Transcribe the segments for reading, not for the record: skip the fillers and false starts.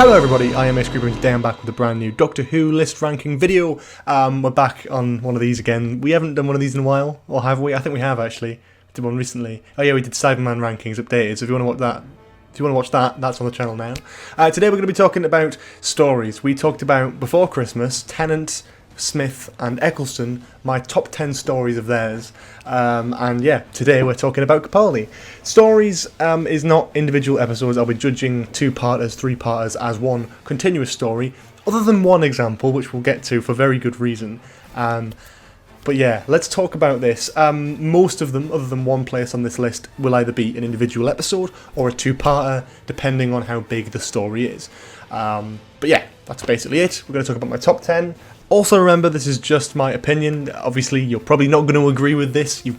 Hello everybody, I am mcgee, and today I'm back with a brand new Doctor Who list ranking video. We're back on one of these again. We haven't done one of these in a while, or have we? I think we have actually. We did one recently. Oh yeah, we did Cyberman rankings updated, so if you want to watch that, that's on the channel now. Today we're going to be talking about stories. We talked about, before Christmas, Tennant, Smith and Eccleston, my top 10 stories of theirs, and yeah, today we're talking about Capaldi. Stories is not individual episodes. I'll be judging 2-parters, 3-parters as one continuous story, other than one example which we'll get to for very good reason. But yeah, let's talk about this. Most of them, other than one place on this list, will either be an individual episode or a 2-parter, depending on how big the story is. But yeah, that's basically it. We're going to talk about my top 10. Also remember, this is just my opinion. Obviously, you're probably not going to agree with this. You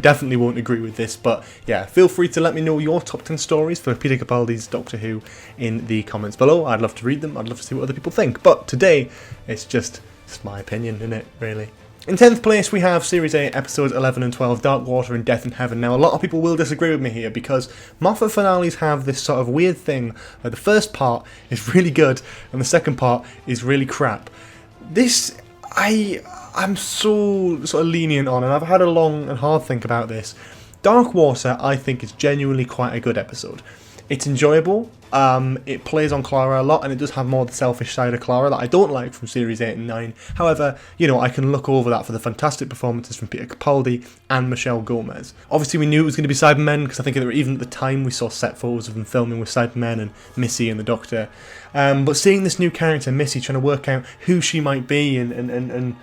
definitely won't agree with this. But yeah, feel free to let me know your top 10 stories for Peter Capaldi's Doctor Who in the comments below. I'd love to read them. I'd love to see what other people think. But today, it's my opinion, isn't it, really? In 10th place, we have Series 8, Episodes 11 and 12, Dark Water and Death in Heaven. Now, a lot of people will disagree with me here because Moffat finales have this sort of weird thing where the first part is really good and the second part is really crap. This, I'm so sort of lenient on, and I've had a long and hard think about this. Dark Water, I think, is genuinely quite a good episode. It's enjoyable, it plays on Clara a lot, and it does have more of the selfish side of Clara that I don't like from Series 8 and 9. However, you know, I can look over that for the fantastic performances from Peter Capaldi and Michelle Gomez. Obviously, we knew it was going to be Cybermen, because I think even at the time we saw set photos of them filming with Cybermen and Missy and the Doctor. But seeing this new character, Missy, trying to work out who she might be and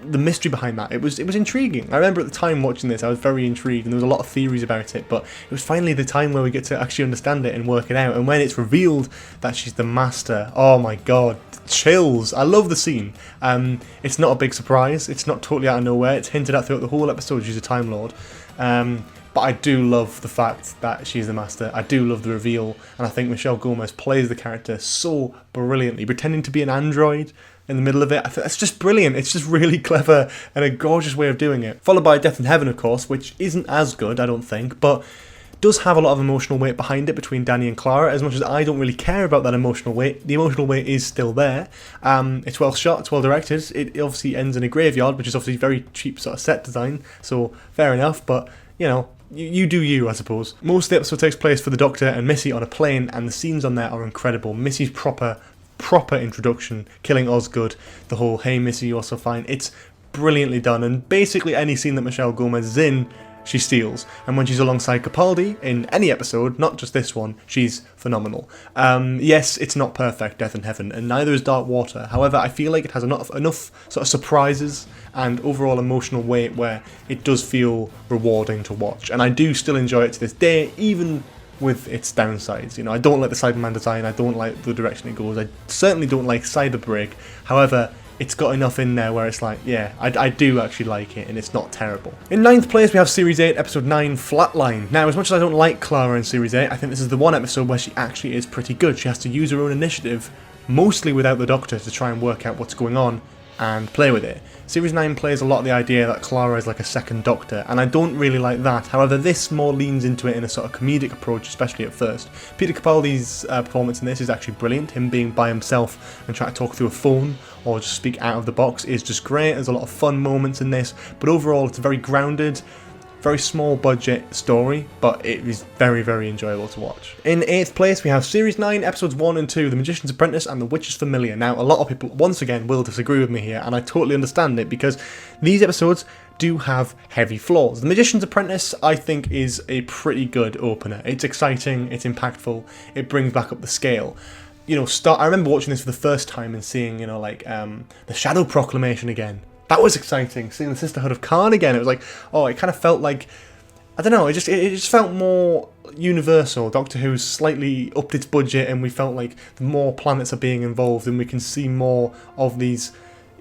the mystery behind that, it was intriguing. I remember at the time watching this, I was very intrigued, and there was a lot of theories about it, but it was finally the time where we get to actually understand it and work it out, and when it's revealed that she's the Master, oh my god, chills. I love the scene. It's not a big surprise, it's not totally out of nowhere, it's hinted at throughout the whole episode she's a Time Lord. But I do love the fact that she's the Master. I do love the reveal, and I think Michelle Gomez plays the character so brilliantly, pretending to be an android in the middle of it. I think that's just brilliant. It's just really clever and a gorgeous way of doing it. Followed by Death in Heaven, of course, which isn't as good, I don't think, but does have a lot of emotional weight behind it between Danny and Clara. As much as I don't really care about that emotional weight, the emotional weight is still there. It's well shot, it's well directed. It obviously ends in a graveyard, which is obviously very cheap sort of set design, so fair enough, but, you know, you do you, I suppose. Most of the episode takes place for the Doctor and Missy on a plane, and the scenes on there are incredible. Missy's proper introduction, killing Osgood, the whole "Hey Missy, you're so fine," it's brilliantly done, and basically any scene that Michelle Gomez is in, she steals. And when she's alongside Capaldi in any episode, not just this one, she's phenomenal. Yes, it's not perfect, Death in Heaven, and neither is Dark Water. However, I feel like it has enough sort of surprises and overall emotional weight where it does feel rewarding to watch, and I do still enjoy it to this day, even with its downsides. You know, I don't like the Cyberman design, I don't like the direction it goes, I certainly don't like Cyberbreak. However, it's got enough in there where it's like, yeah, I do actually like it, and it's not terrible. In 9th place, we have Series 8, Episode 9, Flatline. Now, as much as I don't like Clara in Series 8, I think this is the one episode where she actually is pretty good. She has to use her own initiative, mostly without the Doctor, to try and work out what's going on and play with it. Series 9 plays a lot of the idea that Clara is like a second Doctor, and I don't really like that. However, this more leans into it in a sort of comedic approach, especially at first. Peter Capaldi's performance in this is actually brilliant. Him being by himself and trying to talk through a phone or just speak out of the box is just great. There's a lot of fun moments in this, but overall it's very grounded, very small budget story, but it is very, very enjoyable to watch. In 8th place, we have Series 9, Episodes 1 and 2, The Magician's Apprentice and The Witch's Familliar. Now, a lot of people, once again, will disagree with me here, and I totally understand it, because these episodes do have heavy flaws. The Magician's Apprentice, I think, is a pretty good opener. It's exciting, it's impactful, it brings back up the scale. You know, I remember watching this for the first time and seeing, you know, like, the Shadow Proclamation again. That was exciting, seeing the Sisterhood of Khan again. It was like, oh, it kind of felt like, I don't know, it just felt more universal. Doctor Who's slightly upped its budget, and we felt like the more planets are being involved, and we can see more of these,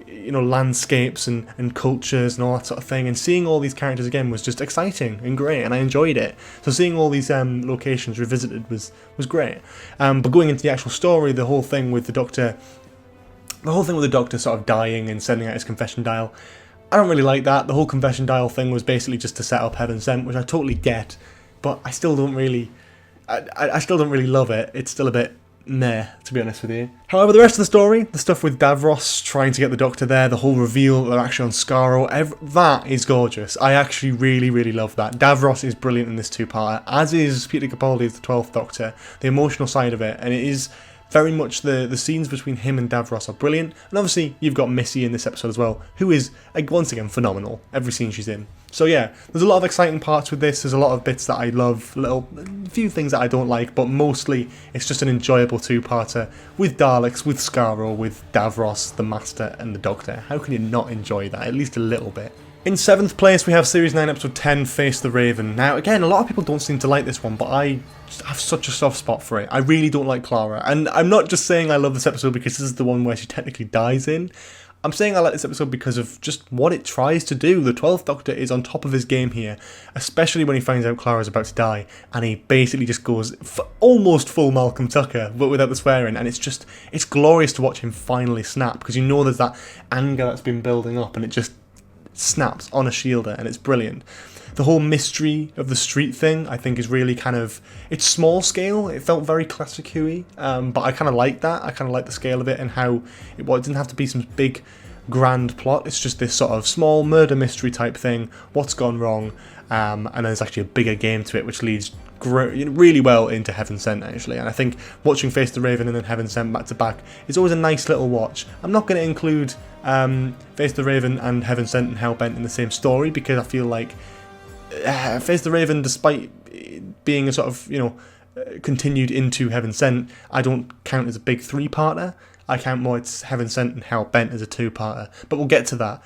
you know, landscapes and cultures and all that sort of thing. And seeing all these characters again was just exciting and great, and I enjoyed it. So seeing all these locations revisited was great. But going into the actual story, the whole thing with the Doctor sort of dying and sending out his confession dial, I don't really like that. The whole confession dial thing was basically just to set up Heaven Sent, which I totally get, but I still don't really, I still don't really love it. It's still a bit meh, to be honest with you. However, the rest of the story, the stuff with Davros trying to get the Doctor there, the whole reveal that they're actually on Skaro, that is gorgeous. I actually really, really love that. Davros is brilliant in this two-parter, as is Peter Capaldi as the 12th Doctor, the emotional side of it, and it is very much the scenes between him and Davros are brilliant. And obviously, you've got Missy in this episode as well, who is, once again, phenomenal, every scene she's in. So yeah, there's a lot of exciting parts with this, there's a lot of bits that I love, a few things that I don't like, but mostly it's just an enjoyable two-parter with Daleks, with Skaro, with Davros, the Master, and the Doctor. How can you not enjoy that, at least a little bit? In 7th place, we have Series 9, Episode 10, Face the Raven. Now, again, a lot of people don't seem to like this one, but I just have such a soft spot for it. I really don't like Clara, and I'm not just saying I love this episode because this is the one where she technically dies in. I'm saying I like this episode because of just what it tries to do. The 12th Doctor is on top of his game here, especially when he finds out Clara's about to die, and he basically just goes almost full Malcolm Tucker, but without the swearing, and it's glorious to watch him finally snap, because you know there's that anger that's been building up, and it just snaps on a shielder, and it's brilliant. The whole mystery of the street thing, I think, is really kind of, it's small scale. It felt very classic Who-y, but I kind of like that. I kind of like the scale of it and how it didn't have to be some big grand plot. It's just this sort of small murder mystery type thing. What's gone wrong? And there's actually a bigger game to it, which leads really well into Heaven Sent, actually. And I think watching Face the Raven and then Heaven Sent back to back is always a nice little watch. I'm not going to include Face the Raven and Heaven Sent and Hellbent in the same story, because I feel like Face the Raven, despite being a sort of, continued into Heaven Sent, I don't count as a big three-parter. I count more it's Heaven Sent and Hellbent as a two-parter. But we'll get to that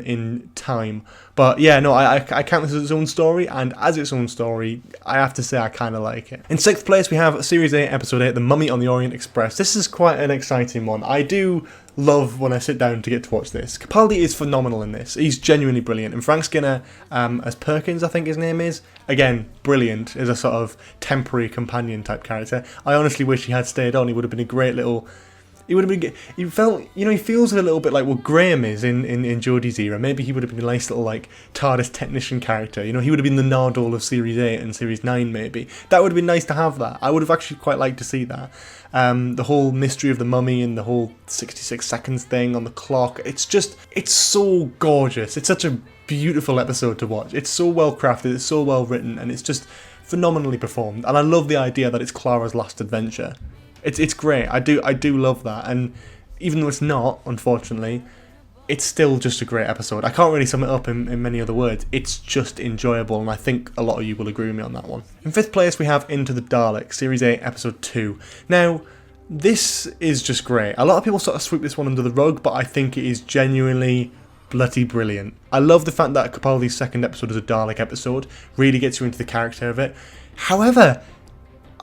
in time. But yeah, no, I count this as its own story, and as its own story, I have to say I kind of like it. In 6th place, we have Series 8, Episode 8, The Mummy on the Orient Express. This is quite an exciting one. I do love when I sit down to get to watch this. Capaldi is phenomenal in this. He's genuinely brilliant. And Frank Skinner, as Perkins, I think his name is, again, brilliant as a sort of temporary companion type character. I honestly wish he had stayed on. He would have been a great little... He would have been. He felt, he feels a little bit like what Graham is in Jodie's era. Maybe he would have been a nice little TARDIS technician character. He would have been the Nardole of Series 8 and Series 9 maybe. That would have been nice to have that. I would have actually quite liked to see that. The whole mystery of the mummy and the whole 66 seconds thing on the clock. It's so gorgeous. It's such a beautiful episode to watch. It's so well crafted. It's so well written, and it's just phenomenally performed. And I love the idea that it's Clara's last adventure. It's great. I do love that, and even though it's not, unfortunately, it's still just a great episode. I can't really sum it up in many other words. It's just enjoyable, and I think a lot of you will agree with me on that one. In 5th place, we have Into the Daleks, Series 8, Episode 2. Now, this is just great. A lot of people sort of sweep this one under the rug, but I think it is genuinely bloody brilliant. I love the fact that Capaldi's second episode is a Dalek episode. Really gets you into the character of it. However,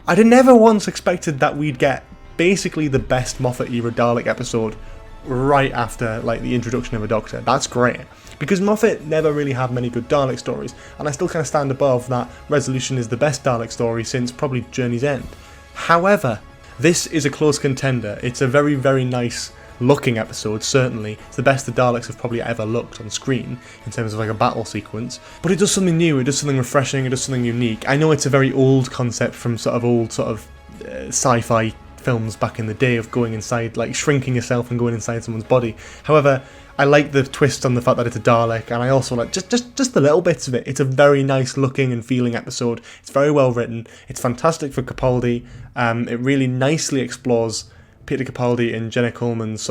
I'd never once expected that we'd get basically the best Moffat-era Dalek episode right after the introduction of a Doctor. That's great, because Moffat never really had many good Dalek stories, and I still kind of stand above that Resolution is the best Dalek story since probably Journey's End. However, this is a close contender. It's a very, very nice looking episode, certainly. It's the best the Daleks have probably ever looked on screen in terms of a battle sequence. But it does something new, it does something refreshing, it does something unique. I know it's a very old concept from old sci-fi films back in the day of going inside, shrinking yourself and going inside someone's body. However, I like the twist on the fact that it's a Dalek, and I also like just the little bits of it. It's a very nice looking and feeling episode. It's very well written. It's fantastic for Capaldi. It really nicely explores Peter Capaldi and Jenna Coleman's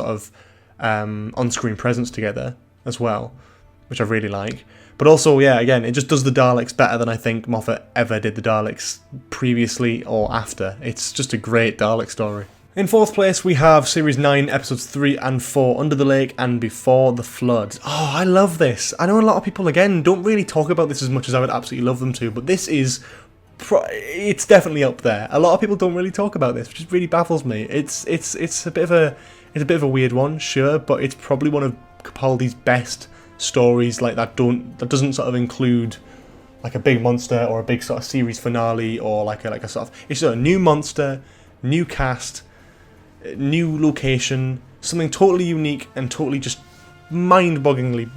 on-screen presence together as well, which I really like. But also, yeah, again, it just does the Daleks better than I think Moffat ever did the Daleks previously or after. It's just a great Dalek story. In 4th place, we have Series 9, Episodes 3 and 4, Under the Lake and Before the Flood. Oh, I love this. I know a lot of people, again, don't really talk about this as much as I would absolutely love them to, but this is... it's definitely up there. A lot of people don't really talk about this, which really baffles me. It's a bit of a weird one, sure, but it's probably one of Capaldi's best stories that doesn't sort of include a big monster or a big sort of series finale or a sort of, it's a new monster, new cast, new location, something totally unique and totally just mind-bogglingly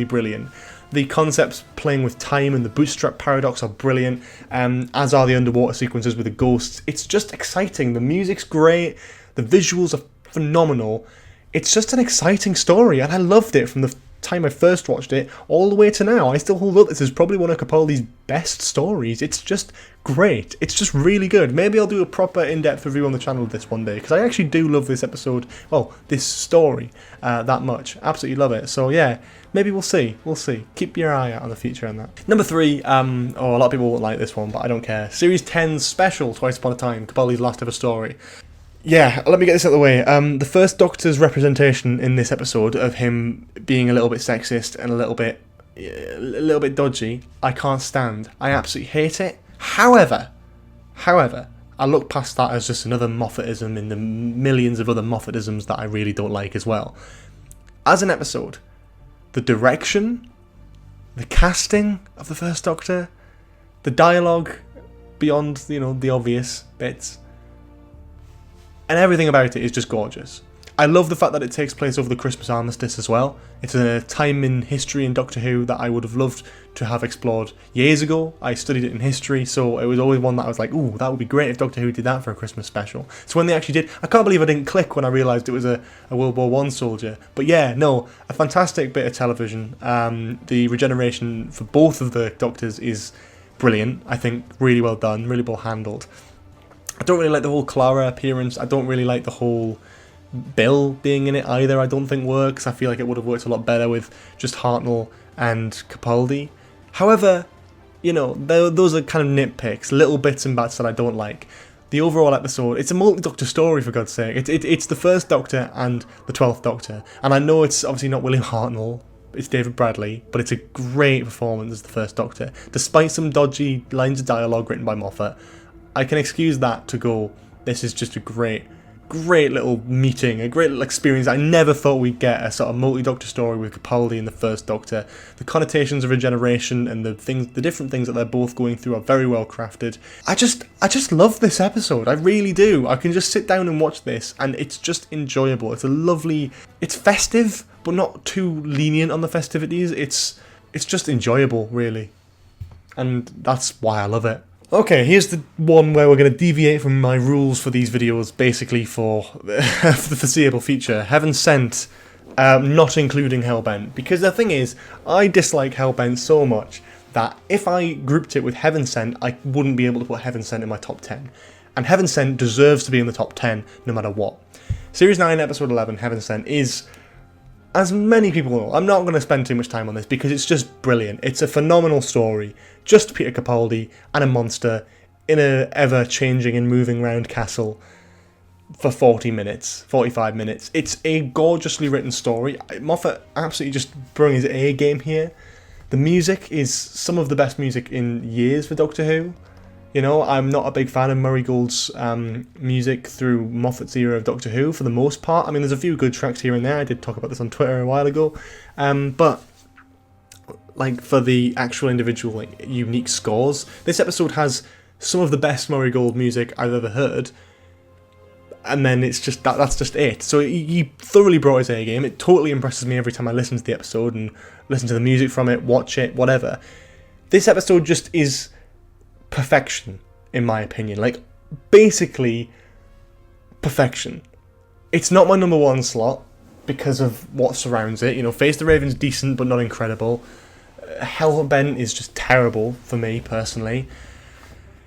brilliant. The concepts playing with time and the bootstrap paradox are brilliant, as are the underwater sequences with the ghosts. It's just exciting. The music's great. The visuals are phenomenal. It's just an exciting story, and I loved it from the time I first watched it all the way to now. I still hold up this is probably one of Capaldi's best stories. It's just great. It's just really good. Maybe I'll do a proper in-depth review on the channel of this one day, because I actually do love this episode, well, this story, that much. Absolutely love it. So yeah, maybe we'll see. We'll see. Keep your eye out on the future on that. Number 3, a lot of people won't like this one, but I don't care. Series 10's special, Twice Upon a Time, Capaldi's last ever story. Yeah, let me get this out of the way. The first Doctor's representation in this episode of him being a little bit sexist and a little bit dodgy, I can't stand. I absolutely hate it. However, I look past that as just another Moffatism in the millions of other Moffatisms that I really don't like as well. As an episode, the direction, the casting of the first Doctor, the dialogue beyond, the obvious bits, and everything about it is just gorgeous. I love the fact that it takes place over the Christmas armistice as well. It's a time in history in Doctor Who that I would have loved to have explored years ago. I studied it in history, so it was always one that I was like, ooh, that would be great if Doctor Who did that for a Christmas special. So when they actually did, I can't believe I didn't click when I realised it was a World War I soldier. But yeah, no, a fantastic bit of television. The regeneration for both of the Doctors is brilliant. I think really well done, really well handled. I don't really like the whole Clara appearance. I don't really like the whole Bill being in it either. I don't think works. I feel like it would have worked a lot better with just Hartnell and Capaldi. However, those are kind of nitpicks, little bits and bats that I don't like. The overall episode, it's a multi-Doctor story, for God's sake. It's the first Doctor and the 12th Doctor. And I know it's obviously not William Hartnell, it's David Bradley, but it's a great performance as the first Doctor. Despite some dodgy lines of dialogue written by Moffat, I can excuse that to go, this is just a great little meeting, a great little experience. I never thought we'd get a sort of multi-Doctor story with Capaldi and the first Doctor. The connotations of regeneration and the different things that they're both going through are very well crafted. I just love this episode. I really do. I can just sit down and watch this, and it's just enjoyable. It's festive, but not too lenient on the festivities. It's just enjoyable, really, and that's why I love it. Okay, here's the one where we're going to deviate from my rules for these videos, basically for the foreseeable future. Heaven Sent, not including Hellbent. Because the thing is, I dislike Hellbent so much that if I grouped it with Heaven Sent, I wouldn't be able to put Heaven Sent in my top 10. And Heaven Sent deserves to be in the top 10, no matter what. Series 9, Episode 11, Heaven Sent, is, as many people know, I'm not going to spend too much time on this because it's just brilliant. It's a phenomenal story. Just Peter Capaldi and a monster in a ever-changing and moving round castle for 45 minutes. It's a gorgeously written story. Moffat absolutely just brought his A game here. The music is some of the best music in years for Doctor Who. I'm not a big fan of Murray Gould's music through Moffat's era of Doctor Who for the most part. I mean, there's a few good tracks here and there. I did talk about this on Twitter a while ago. But for the actual individual unique scores, this episode has some of the best Murray Gould music I've ever heard. And then it's just that's just it. So he thoroughly brought his A game. It totally impresses me every time I listen to the episode and listen to the music from it, watch it, whatever. This episode just is perfection, in my opinion. Basically perfection. It's not my number 1 slot because of what surrounds it. Face the Raven's decent but not incredible. Hellbent is just terrible for me personally.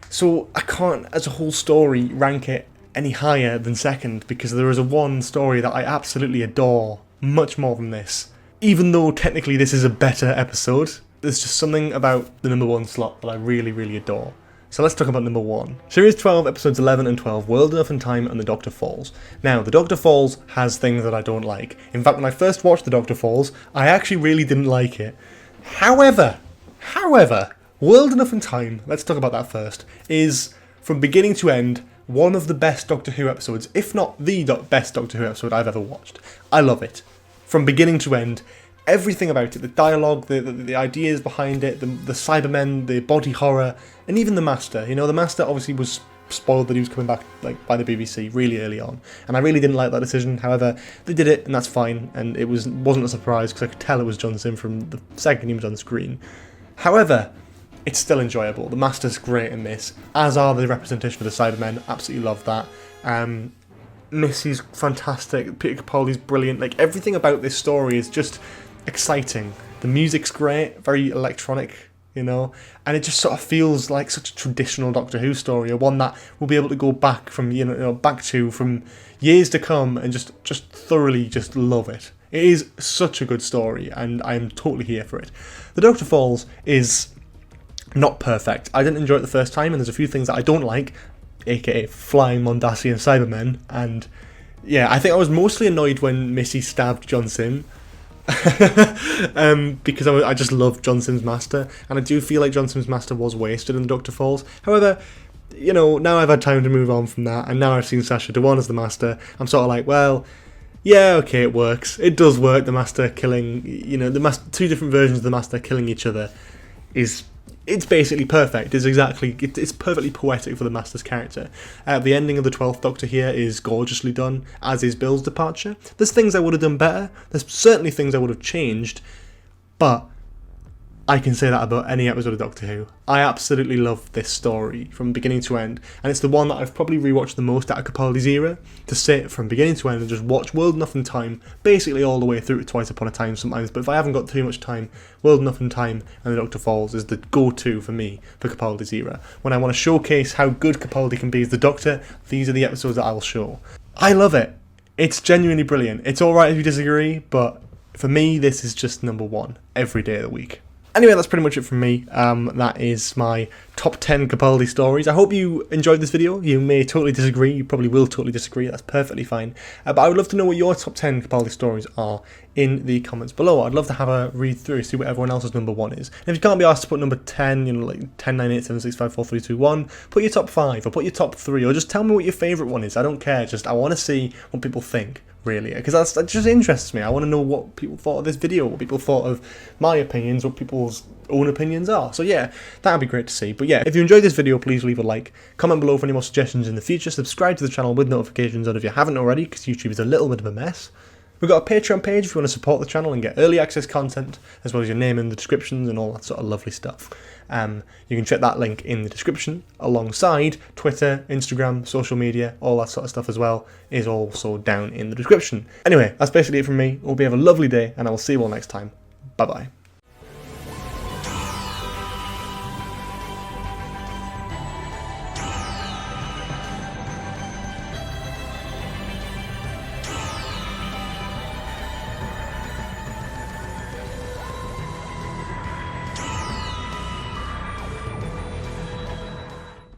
So I can't, as a whole story, rank it any higher than second because there is one story that I absolutely adore much more than this. Even though technically this is a better episode, there's just something about the number 1 slot that I really, really adore. So let's talk about number 1. Series 12, episodes 11 and 12, World Enough and Time and The Doctor Falls. Now, The Doctor Falls has things that I don't like. In fact, when I first watched The Doctor Falls, I actually really didn't like it. However, World Enough and Time, let's talk about that first, is, from beginning to end, one of the best Doctor Who episodes, if not the best Doctor Who episode I've ever watched. I love it. From beginning to end, everything about it, the dialogue, the ideas behind it, the Cybermen, the body horror, and even the Master. The Master obviously was spoiled that he was coming back like by the BBC really early on, and I really didn't like that decision. However, they did it, and that's fine, and it wasn't a surprise because I could tell it was John Sim from the second he was on screen. However, it's still enjoyable. The Master's great in this, as are the representation of the Cybermen. Absolutely love that. Missy's fantastic. Peter Capaldi's brilliant. Like, everything about this story is just exciting. The music's great, very electronic, you know, and it just sort of feels like such a traditional Doctor Who story, or one that we'll be able to go back from, back to from years to come and just thoroughly just love it. It is such a good story, and I'm totally here for it. The Doctor Falls is not perfect. I didn't enjoy it the first time, and there's a few things that I don't like, aka flying Mondasian Cybermen, and yeah, I think I was mostly annoyed when Missy stabbed John Sim. Because I just love John Sim's Master, and I do feel like John Sim's Master was wasted in the Doctor Falls. However, now I've had time to move on from that, and now I've seen Sacha Dhawan as the Master, I'm sort of like, well, yeah, okay, it works. It does work, the Master killing, two different versions of the Master killing each other it's basically perfect. It's perfectly poetic for the Master's character. The ending of the 12th Doctor here is gorgeously done, as is Bill's departure. There's things I would have done better. There's certainly things I would have changed, but I can say that about any episode of Doctor Who. I absolutely love this story from beginning to end, and it's the one that I've probably rewatched the most out of Capaldi's era, to sit from beginning to end and just watch World Enough in Time, basically all the way through to Twice Upon a Time sometimes, but if I haven't got too much time, World Enough in Time and The Doctor Falls is the go-to for me for Capaldi's era. When I want to showcase how good Capaldi can be as the Doctor, these are the episodes that I'll show. I love it. It's genuinely brilliant. It's alright if you disagree, but for me, this is just number one every day of the week. Anyway, that's pretty much it from me. That is my top 10 Capaldi stories. I hope you enjoyed this video. You may totally disagree. You probably will totally disagree. That's perfectly fine. But I would love to know what your top 10 Capaldi stories are in the comments below. I'd love to have a read through, see what everyone else's number 1 is. And if you can't be asked to put number 10, like 10, 9, 8, 7, 6, 5, 4, 3, 2, 1, put your top 5 or put your top 3, or just tell me what your favourite one is. I don't care. Just I want to see what people think, really, because that just interests me. I want to know what people thought of this video, what people thought of my opinions, what people's own opinions are. So yeah, that'd be great to see. But yeah, if you enjoyed this video, please leave a like, comment below for any more suggestions in the future, subscribe to the channel with notifications on if you haven't already, because YouTube is a little bit of a mess. We've got a Patreon page if you want to support the channel and get early access content, as well as your name in the descriptions and all that sort of lovely stuff. You can check that link in the description, alongside Twitter, Instagram, social media, all that sort of stuff as well, is also down in the description. Anyway, that's basically it from me. Hope you have a lovely day, and I will see you all next time. Bye bye.